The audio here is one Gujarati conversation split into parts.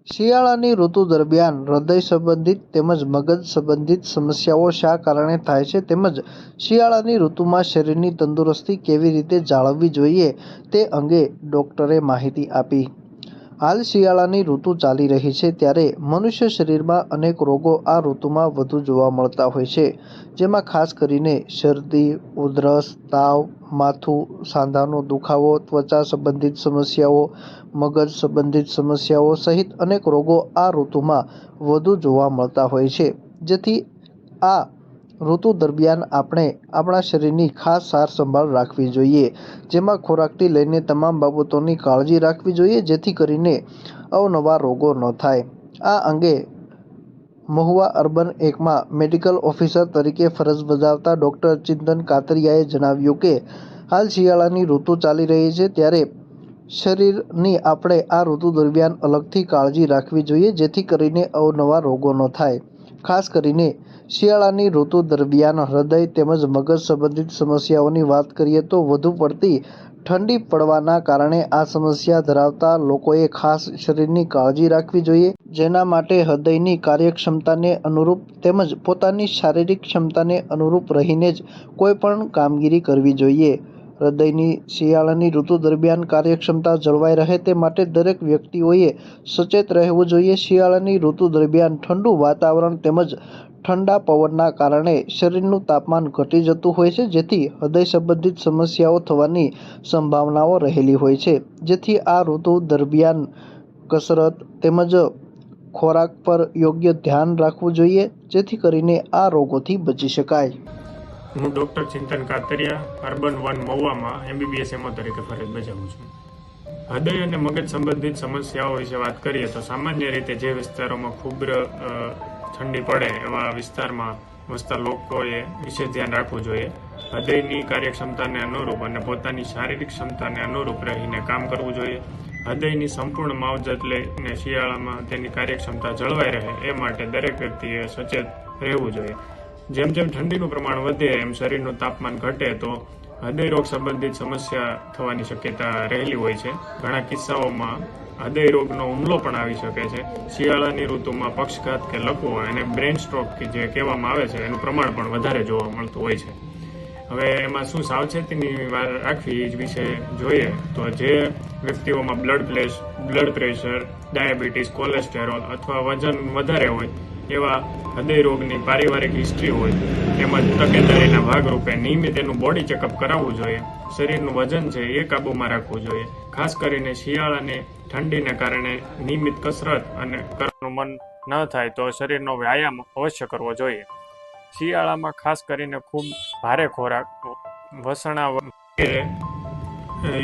શિયાળાની ઋતુ દરમિયાન હૃદય સંબંધિત તેમજ મગજ સંબંધિત સમસ્યાઓ શા કારણે થાય છે તેમજ શિયાળાની ઋતુમાં શરીરની તંદુરસ્તી કેવી રીતે જાળવવી જોઈએ તે અંગે ડોક્ટરે માહિતી આપી। હાલ શિયાળાની ઋતુ ચાલી રહી છે ત્યારે મનુષ્ય શરીરમાં અનેક રોગો આ ઋતુમાં વધુ જોવા મળતા હોય છે, જેમાં ખાસ કરીને શરદી, ઉધરસ, તાવ, માથું, સાંધાનો દુખાવો, ત્વચા સંબંધિત સમસ્યાઓ, મગજ સંબંધિત સમસ્યાઓ સહિત અનેક રોગો આ ઋતુમાં વધુ જોવા મળતા હોય છે। જેથી આ ઋતુ દરમિયાન આપણે આપણા શરીરની ખાસ સાર સંભાળ રાખવી જોઈએ, જેમાં ખોરાકથી લઈને તમામ બાબતોની કાળજી રાખવી જોઈએ જેથી કરીને અવનવા રોગો ન થાય। આ અંગે મહુવા અર્બન 1માં મેડિકલ ઓફિસર તરીકે ફરજ બજાવતા ડોક્ટર ચિંતન કાતરિયાએ જણાવ્યું કે હાલ શિયાળાની ઋતુ ચાલી રહી છે ત્યારે શરીરની આપણે આ ઋતુ દરમિયાન અલગથી કાળજી રાખવી જોઈએ જેથી કરીને અવનવા રોગો ન થાય। ખાસ કરીને શિયાળાની ઋતુ દરમિયાન હૃદય તેમજ મગજ સંબંધિત સમસ્યાઓની વાત કરીએ તો વધુ પડતી ઠંડી પડવાના કારણે આ સમસ્યા ધરાવતા લોકોએ ખાસ શરીરની કાળજી રાખવી જોઈએ, જેના માટે હૃદયની કાર્યક્ષમતાને અનુરૂપ તેમજ પોતાની શારીરિક ક્ષમતાને અનુરૂપ રહીને જ કોઈ પણ કામગીરી કરવી જોઈએ। હૃદયની શિયાળાની ઋતુ દરમિયાન કાર્યક્ષમતા જળવાઈ રહે તે માટે દરેક વ્યક્તિઓએ સચેત રહેવું જોઈએ। શિયાળાની ઋતુ દરમિયાન ઠંડુ વાતાવરણ તેમજ ઠંડા પવનના કારણે શરીરનું તાપમાન ઘટી જતું હોય છે, જેથી હૃદય સંબંધિત સમસ્યાઓ થવાની સંભાવનાઓ રહેલી હોય છે। જેથી આ ઋતુ દરમિયાન કસરત તેમજ ખોરાક પર યોગ્ય ધ્યાન રાખવું જોઈએ જેથી કરીને આ રોગોથી બચી શકાય। હું ડૉક્ટર ચિંતન કાતરિયા અર્બન 1 મહુવામાં MBBS એમઓ તરીકે ફરજ બજાવું છું। હૃદય અને મગજ સંબંધિત સમસ્યાઓ વિશે વાત કરીએ તો સામાન્ય રીતે જે વિસ્તારોમાં ખૂબ ઠંડી પડે એવા વિસ્તારમાં વસતા લોકોએ વિશેષ ધ્યાન રાખવું જોઈએ। હૃદયની કાર્યક્ષમતાને અનુરૂપ અને પોતાની શારીરિક ક્ષમતાને અનુરૂપ રહીને કામ કરવું જોઈએ। હૃદયની સંપૂર્ણ માવજત લઈને શિયાળામાં તેની કાર્યક્ષમતા જળવાઈ રહે એ માટે દરેક વ્યક્તિએ સચેત રહેવું જોઈએ। જેમ જેમ ઠંડીનું પ્રમાણ વધે એમ શરીરનું તાપમાન ઘટે તો હૃદય રોગ સંબંધિત સમસ્યા થવાની શક્યતા રહેલી હોય છે। ઘણા કિસ્સાઓમાં હૃદય રોગનો હુમલો પણ આવી શકે છે। શિયાળાની ઋતુમાં પક્ષઘાત કે લકવો અને બ્રેન સ્ટ્રોક કે જે કહેવામાં આવે છે એનું પ્રમાણ પણ વધારે જોવા મળતું હોય છે। હવે એમાં શું સાવચેતીની વાત રાખવી એ વિશે જોઈએ તો જે વ્યક્તિઓમાં બ્લડ પ્રેશર, ડાયાબિટીસ, કોલેસ્ટેરોલ અથવા વજન વધારે હોય એવા હૃદય રોગની પારિવારિક હિસ્ટ્રી હોય તેમજ તકેદારીના ભાગરૂપે નિયમિત એનું બોડી ચેકઅપ કરાવવું જોઈએ। શરીરનું વજન છે એ કાબૂમાં રાખવું જોઈએ। ખાસ કરીને શિયાળાની ઠંડીને કારણે નિયમિત કસરત અને કરવાનું મન ન થાય તો શરીરનો વ્યાયામ અવશ્ય કરવો જોઈએ। શિયાળામાં ખાસ કરીને ખૂબ ભારે ખોરાક, વસણા વગેરે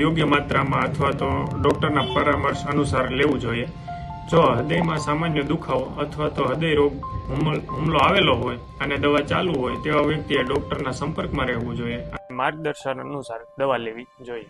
યોગ્ય માત્રામાં અથવા તો ડૉક્ટરના પરામર્શ અનુસાર લેવું જોઈએ। જો હૃદયમાં સામાન્ય દુખાવો અથવા તો હૃદય રોગ હુમલો આવેલો હોય અને દવા ચાલુ હોય તેવા વ્યક્તિએ ડૉક્ટરના સંપર્કમાં રહેવું જોઈએ અને માર્ગદર્શન અનુસાર દવા લેવી જોઈએ।